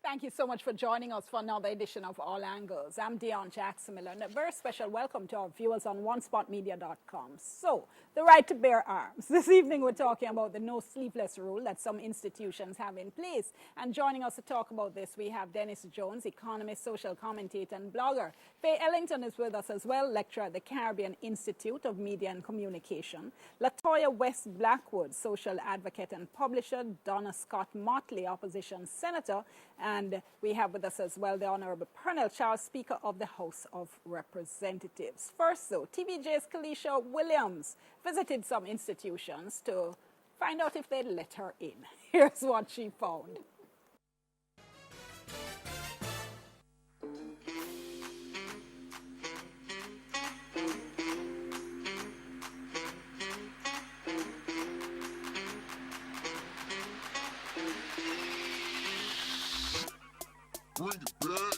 Thank you so much for joining us for another edition of All Angles. I'm Dion Jackson-Miller, and a very special welcome to our viewers on onespotmedia.com. So, the right to bear arms. This evening we're talking about the no sleeveless rule that some institutions have in place. And joining us to talk about this, we have Dennis Jones, economist, social commentator, and blogger. Faye Ellington is with us as well, lecturer at the Caribbean Institute of Media and Communication. Latoya West Blackwood, social advocate and publisher. Donna Scott Motley, opposition senator. And we have with us as well the Honorable Pernell Charles, Speaker of the House of Representatives. First, though, TVJ's Kalisha Williams visited some institutions to find out if they'd let her in. Here's what she found. Bring it back.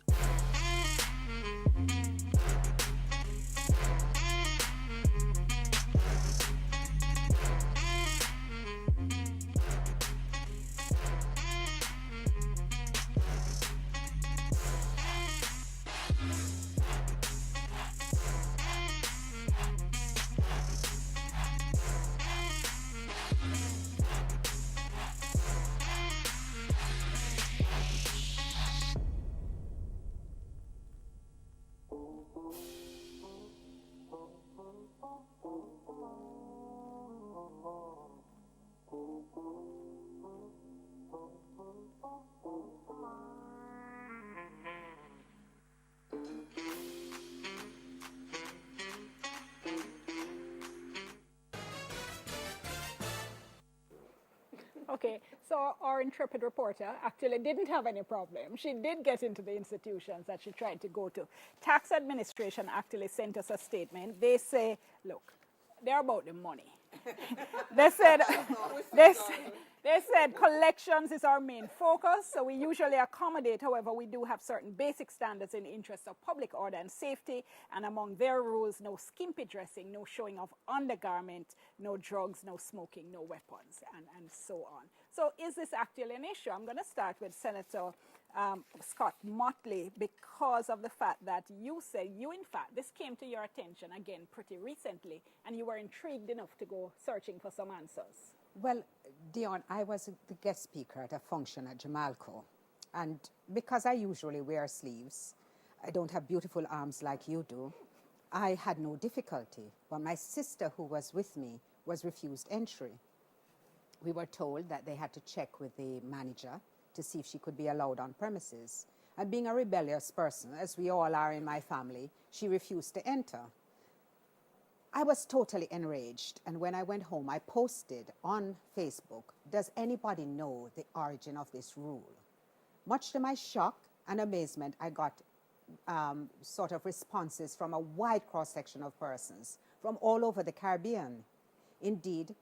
Okay, so our intrepid reporter actually didn't have any problem. She did get into the institutions that she tried to go to. Tax administration actually sent us a statement. They say, look, they're about the money. They said, they said collections is our main focus, so we usually accommodate. However, we do have certain basic standards in the interest of public order and safety, and among their rules, no skimpy dressing, no showing of undergarment, no drugs, no smoking, no weapons, and so on. So is this actually an issue? I'm going to start with Senator Scott Motley, because of the fact that you said in fact, this came to your attention again pretty recently, and you were intrigued enough to go searching for some answers. Well, Dion, I was the guest speaker at a function at Jamaica, and because I usually wear sleeves, I don't have beautiful arms like you do, I had no difficulty. But my sister, who was with me, was refused entry. We were told that they had to check with the manager to see if she could be allowed on premises. And being a rebellious person, as we all are in my family, she refused to enter. I was totally enraged, and when I went home, I posted on Facebook, does anybody know the origin of this rule? Much to my shock and amazement, I got sort of responses from a wide cross-section of persons from all over the Caribbean. Indeed,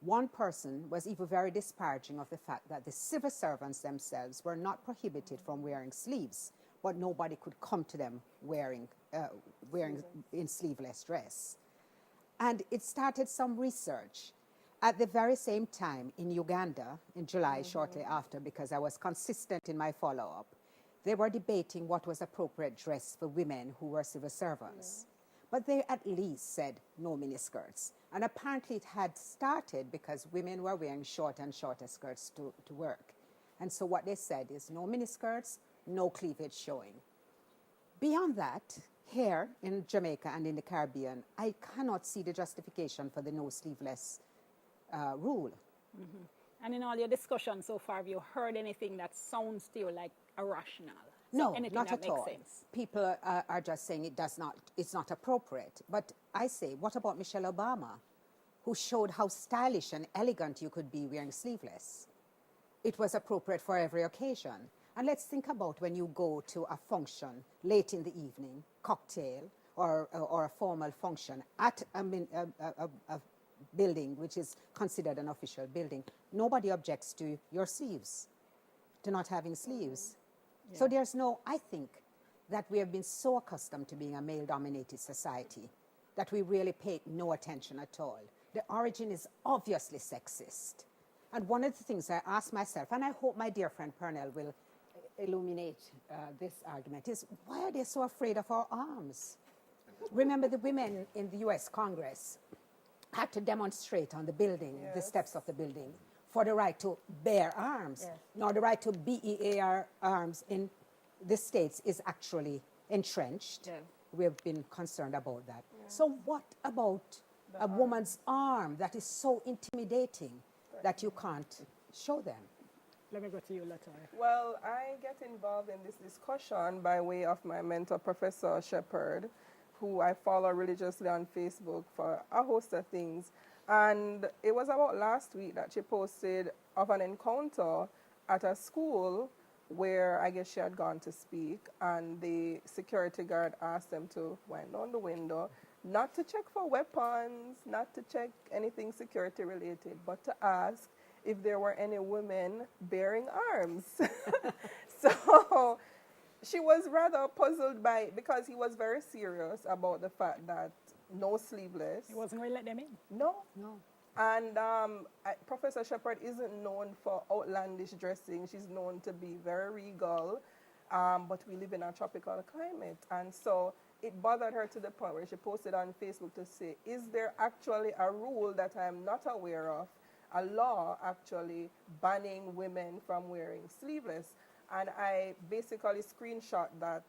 one person was even very disparaging of the fact that the civil servants themselves were not prohibited from wearing sleeves, but nobody could come to them wearing in sleeveless dress. And it started some research. At the very same time in Uganda, in July, shortly after, because I was consistent in my follow-up, they were debating what was appropriate dress for women who were civil servants. But they at least said no miniskirts. And apparently it had started because women were wearing short and shorter skirts to work. And so what they said is no miniskirts, no cleavage showing. Beyond that, here in Jamaica and in the Caribbean, I cannot see the justification for the no sleeveless rule. And in all your discussions so far, have you heard anything that sounds to you like irrational? No, anything not that at all. sense? People are just saying it's not appropriate. But I say, what about Michelle Obama, who showed how stylish and elegant you could be wearing sleeveless? It was appropriate for every occasion. And let's think about when you go to a function late in the evening, cocktail, or a formal function at a building which is considered an official building. Nobody objects to your sleeves, to not having sleeves. Yeah. So there's I think that we have been so accustomed to being a male-dominated society that we really pay no attention at all. The origin is obviously sexist. And one of the things I ask myself, and I hope my dear friend Pernell will illuminate this argument is, why are they so afraid of our arms? Remember, the women in the U.S. Congress had to demonstrate on the building, the steps of the building, for the right to bear arms. Yes. Now, the right to BEAR arms in the States is actually entrenched. Yeah. We've been concerned about that. So what about a woman's arm that is so intimidating that you can't show them? Let me go to you, Latoya. Well, I get involved in this discussion by way of my mentor, Professor Shepherd, who I follow religiously on Facebook for a host of things. And it was about last week that she posted of an encounter at a school where I guess she had gone to speak, and the security guard asked them to wind down the window, not to check for weapons, not to check anything security related, but to ask if there were any women bearing arms. So she was rather puzzled by it because he was very serious about the fact that no sleeveless. He wasn't going to let them in. No. No. And Professor Shepherd isn't known for outlandish dressing. She's known to be very regal, but we live in a tropical climate. And so it bothered her to the point where she posted on Facebook to say, is there actually a rule that I'm not aware of, a law actually banning women from wearing sleeveless? And I basically screenshot that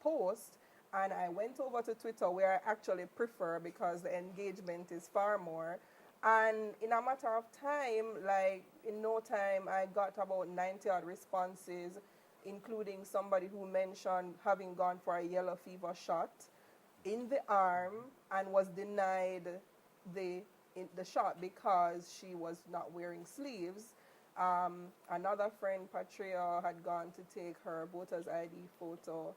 post, and I went over to Twitter, where I actually prefer because the engagement is far more. And in a matter of time, like in no time, I got about 90 odd responses, including somebody who mentioned having gone for a yellow fever shot in the arm and was denied the shot because she was not wearing sleeves. Another friend, Patria, had gone to take her voter's ID photo.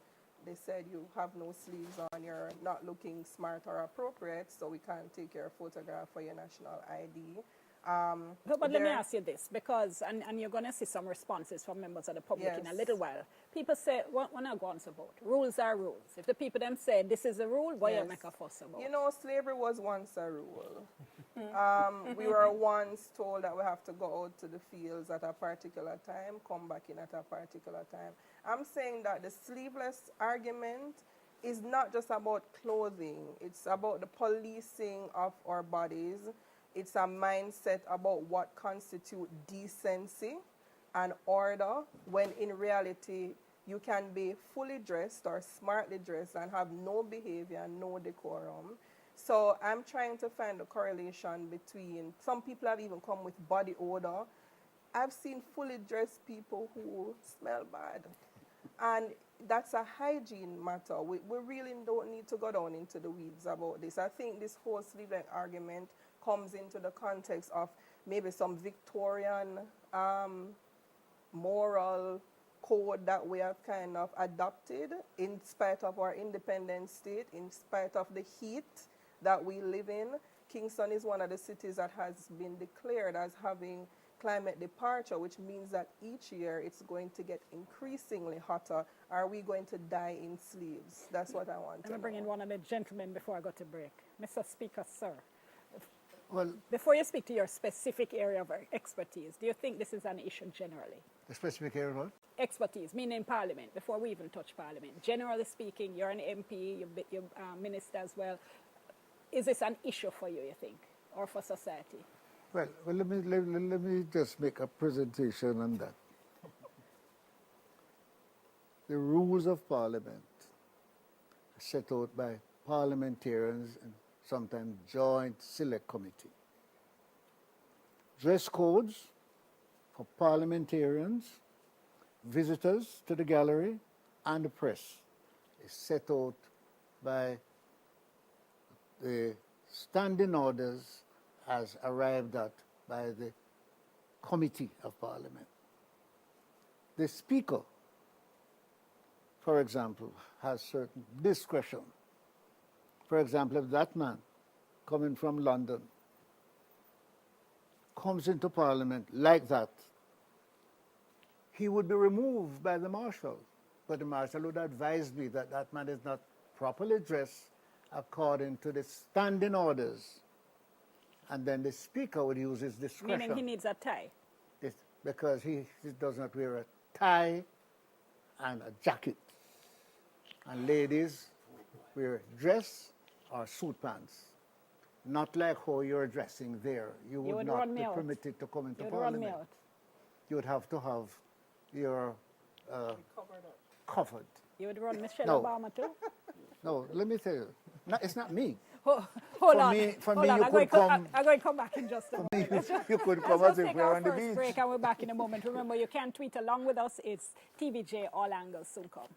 They said, you have no sleeves on, you're not looking smart or appropriate, so we can't take your photograph for your national ID. But let me ask you this, because, and you're going to see some responses from members of the public in a Yes. little while. People say, well, we're not going to vote. Rules are rules. If the people them say this is a rule, why you Yes. make a fuss about You know, slavery was once a rule. We were once told that we have to go out to the fields at a particular time, come back in at a particular time. I'm saying that the sleeveless argument is not just about clothing. It's about the policing of our bodies. It's a mindset about what constitutes decency and order, when in reality you can be fully dressed or smartly dressed and have no behavior, no decorum. So I'm trying to find the correlation between, some people have even come with body odor. I've seen fully dressed people who smell bad. And that's a hygiene matter. We really don't need to go down into the weeds about this. I think this whole sleeveless argument comes into the context of maybe some Victorian moral code that we have kind of adopted in spite of our independent state, in spite of the heat that we live in. Kingston is one of the cities that has been declared as having climate departure, which means that each year it's going to get increasingly hotter. Are we going to die in sleeves? That's what I want to know. Let me bring in one of the gentlemen before I go to break. Mr. Speaker, sir. Well, Before you speak to your specific area of expertise, do you think this is an issue generally? the specific area of what? Expertise, meaning Parliament, before we even touch Parliament. Generally speaking, you're an MP, you're minister as well. Is this an issue for you, you think, or for society? Well, let me just make a presentation on that. The rules of Parliament are set out by parliamentarians and sometimes joint select committee. Dress codes for parliamentarians, visitors to the gallery, and the press is set out by the standing orders as arrived at by the Committee of Parliament. The Speaker, for example, has certain discretion. For example, if that man coming from London comes into Parliament like that, he would be removed by the Marshal. But the Marshal would advise me that that man is not properly dressed according to the standing orders. And then the Speaker would use his discretion. Meaning he needs a tie. Because he does not wear a tie and a jacket. And ladies wear dress or suit pants. Not like how you're dressing there. You would would not run me be out. permitted to come into You'd run me Parliament. out. You would have to have your covered. You would run Michelle No. Obama too? No, let me tell you, no, it's not me. Hold For on. me- for Hold me, on. you I'm going could to come- I'm going to come back in just a moment. You could come Let's as if take we're our on the first beach. break and we're back in a moment. Remember, you can tweet along with us. It's TVJ, all angles soon come.